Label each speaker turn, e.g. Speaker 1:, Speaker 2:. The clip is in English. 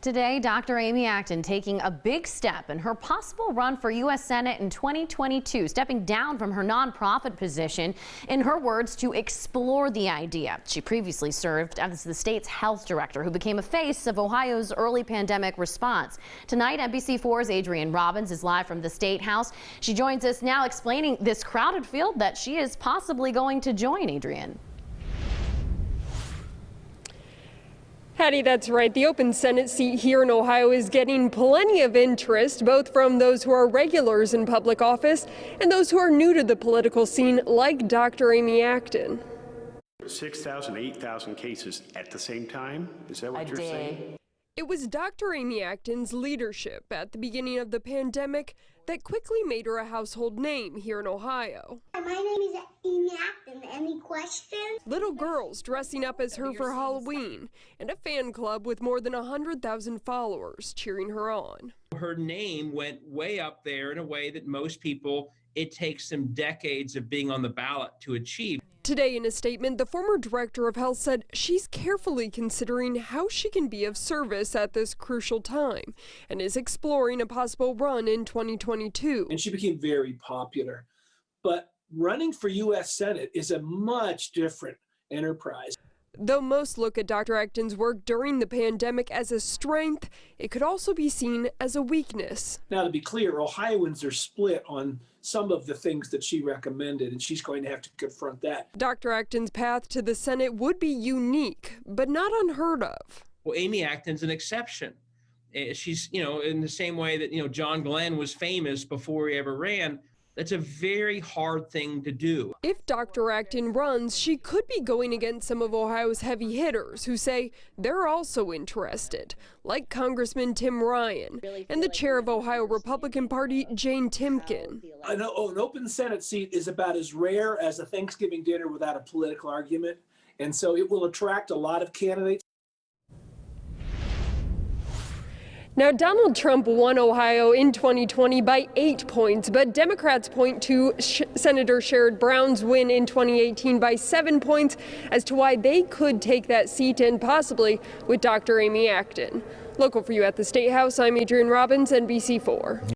Speaker 1: Today, Dr. Amy Acton taking a big step in her possible run for U.S. Senate in 2022, stepping down from her nonprofit position, in her words, to explore the idea. She previously served as the state's health director, who became a face of Ohio's early pandemic response. Tonight, NBC4's Adrienne Robbins is live from the State House. She joins us now explaining this crowded field that she is possibly going to join. Adrienne.
Speaker 2: Hattie, that's right. The open Senate seat here in Ohio is getting plenty of interest, both from those who are regulars in public office and those who are new to the political scene, like Dr. Amy Acton.
Speaker 3: 6,000, 8,000 cases at the same time? Is that what you're saying?
Speaker 2: It was Dr. Amy Acton's leadership at the beginning of the pandemic that quickly made her a household name here in Ohio.
Speaker 4: My name is Amy Acton. Any questions?
Speaker 2: Little girls dressing up as her for Halloween, and a fan club with more than 100,000 followers cheering her on.
Speaker 5: Her name went way up there in a way that most people, it takes them decades of being on the ballot to achieve.
Speaker 2: Today, in a statement, the former director of health said she's carefully considering how she can be of service at this crucial time and is exploring a possible run in 2022.
Speaker 6: And she became very popular. But running for U.S. Senate is a much different enterprise.
Speaker 2: Though most look at Dr. Acton's work during the pandemic as a strength, it could also be seen as a weakness.
Speaker 6: Now, to be clear, Ohioans are split on some of the things that she recommended, and she's going to have to confront that.
Speaker 2: Dr. Acton's path to the Senate would be unique, but not unheard of.
Speaker 5: Well, Amy Acton's an exception. She's, in the same way that, John Glenn was famous before he ever ran. That's a very hard thing to do.
Speaker 2: If Dr. Acton runs, she could be going against some of Ohio's heavy hitters who say they're also interested, like Congressman Tim Ryan and the chair of Ohio Republican Party, Jane Timken.
Speaker 6: An open Senate seat is about as rare as a Thanksgiving dinner without a political argument, and so it will attract a lot of candidates.
Speaker 2: Now, Donald Trump won Ohio in 2020 by 8 points, but Democrats point to Senator Sherrod Brown's win in 2018 by 7 points as to why they could take that seat, and possibly with Dr. Amy Acton. Local for you at the State House, I'm Adrienne Robbins, NBC4.